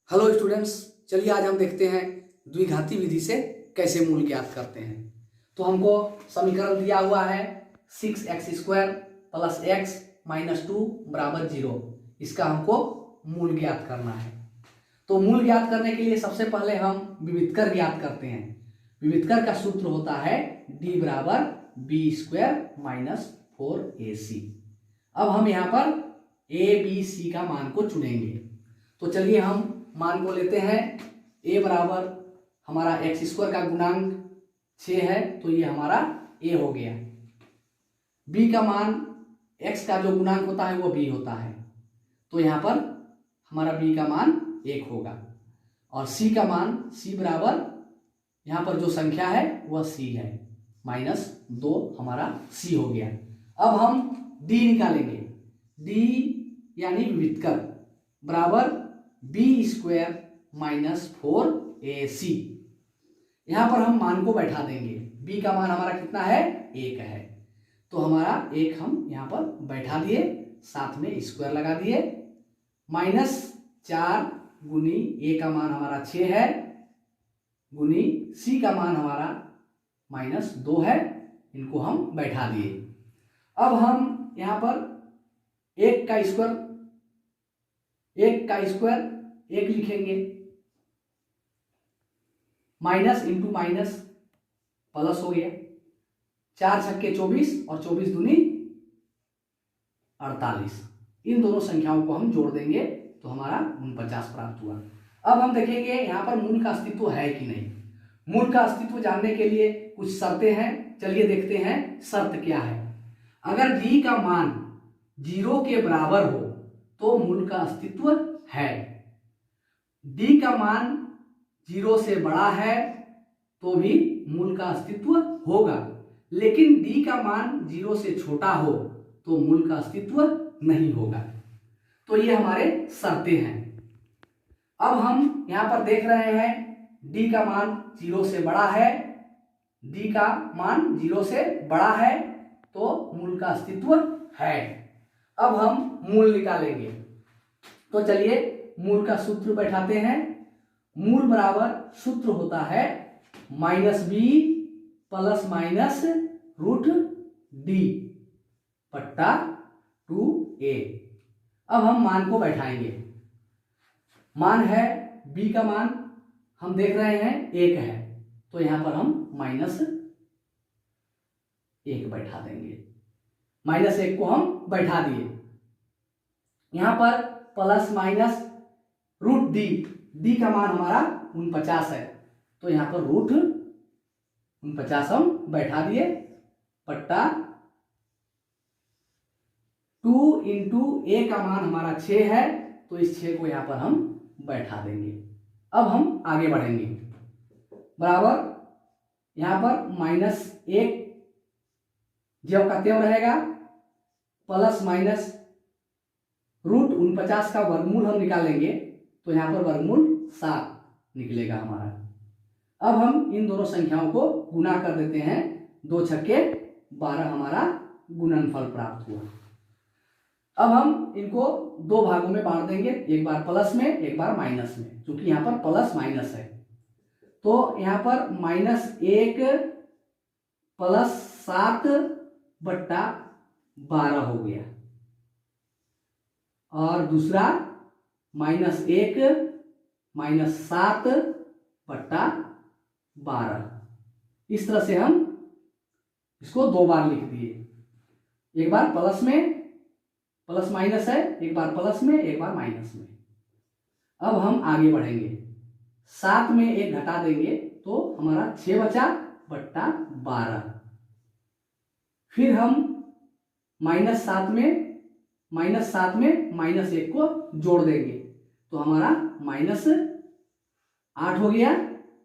Hello students, चलिए आज हम देखते हैं द्विघाती विधि से कैसे मूल ज्ञात करते हैं। तो हमको समीकरण दिया हुआ है 6x² + x - 2 = 0। इसका हमको मूल ज्ञात करना है। तो मूल ज्ञात करने के लिए सबसे पहले हम विवितकर ज्ञात करते हैं। विवितकर का सूत्र होता है d = b² - 4ac। अब हम यहाँ पर a b c का मान को चुनेंगे। तो चलिए हम मान को लेते हैं। a बराबर हमारा x² का गुणांक 6 है, तो ये हमारा a हो गया। b का मान x का जो गुणांक होता है वो b होता है, तो यहाँ पर हमारा b का मान 1 होगा। और c का मान c बराबर यहाँ पर जो संख्या है वह c है, -2 हमारा c हो गया। अब हम d निकालेंगे। d यानी विवितकर बराबर b² - 4ac। यहां पर हम मान को बैठा देंगे। b का मान हमारा कितना है? 1 है, तो हमारा 1 हम यहां पर बैठा दिए, साथ में स्क्वायर लगा दिए। -4 गुनी a का मान हमारा 6 है, गुनी c का मान हमारा -2 है, इनको हम बैठा दिए। अब हम यहां पर 1 का स्क्वायर 1 लिखेंगे। माइनस इंटू माइनस प्लस हो गया। 4 छक्के 24 और 24 दूनी 48। इन दोनों संख्याओं को हम जोड़ देंगे तो हमारा 49 प्राप्त हुआ। अब हम देखेंगे यहाँ पर मूल का अस्तित्व है कि नहीं। मूल का अस्तित्व जानने के लिए कुछ शर्तें हैं, चलिए देखते हैं शर्त क्या है। अगर d का मान 0 के बराबर हो तो मूल का अस्तित्व है। d का मान 0 से बड़ा है तो भी मूल का अस्तित्व होगा, लेकिन d का मान 0 से छोटा हो तो मूल का अस्तित्व नहीं होगा। तो ये हमारे शर्तें हैं। अब हम यहां पर देख रहे हैं d का मान 0 से बड़ा है, d का मान 0 से बड़ा है तो मूल का अस्तित्व है। अब हम मूल निकालेंगे। तो चलिए मूल का सूत्र बैठाते हैं। मूल बराबर सूत्र होता है -b ± √d बट्टा 2a। अब हम मान को बैठाएंगे। मान है b का मान हम देख रहे हैं 1 है, तो यहां पर हम -1 बैठा देंगे। -1 को हम बैठा दिए। यहां पर ±√d, d का मान हमारा 49 है, तो यहां पर √49 हम बैठा दिए बट्टा 2 इंटू a का मान हमारा 6 है, तो इस 6 को यहां पर हम बैठा देंगे। अब हम आगे बढ़ेंगे। बराबर यहां पर -1 ज्यों का त्यों रहेगा, प्लस माइनस √49 का वर्गमूल हम निकालेंगे तो यहां पर वर्गमूल 7 निकलेगा हमारा। अब हम इन दोनों संख्याओं को गुना कर देते हैं। 2 छक्के 12 हमारा गुणनफल प्राप्त हुआ। अब हम इनको 2 भागों में बांट देंगे, एक बार प्लस में एक बार माइनस में, क्योंकि यहां पर प्लस माइनस है। तो यहां पर -1 + 7 बट्टा 12 हो गया, और दूसरा -1 - 7 बट्टा 12। इस तरह से हम इसको 2 बार लिख दिए। एक बार प्लस में, प्लस माइनस है, एक बार प्लस में एक बार माइनस में। अब हम आगे बढ़ेंगे। 7 में 1 घटा देंगे तो हमारा 6 बचा बट्टा 12। फिर हम -7 में -1 को जोड़ देंगे तो हमारा -8 हो गया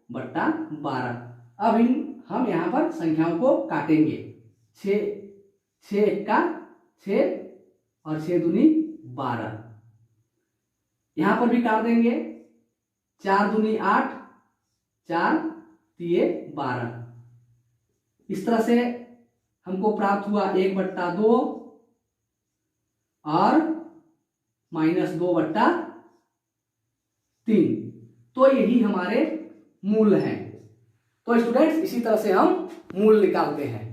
बट्टा 12। अब हम यहां पर संख्याओं को काटेंगे। 6 1 6 और 6 दूनी 12। यहां पर भी काट देंगे। 4 दूनी 8, 4 तिये 12। इस तरह से हमको प्राप्त हुआ 1 बट्टा 2 और -2 बट्टा 3। तो यही हमारे मूल हैं। तो स्टूडेंट्स इसी तरह से हम मूल निकालते हैं।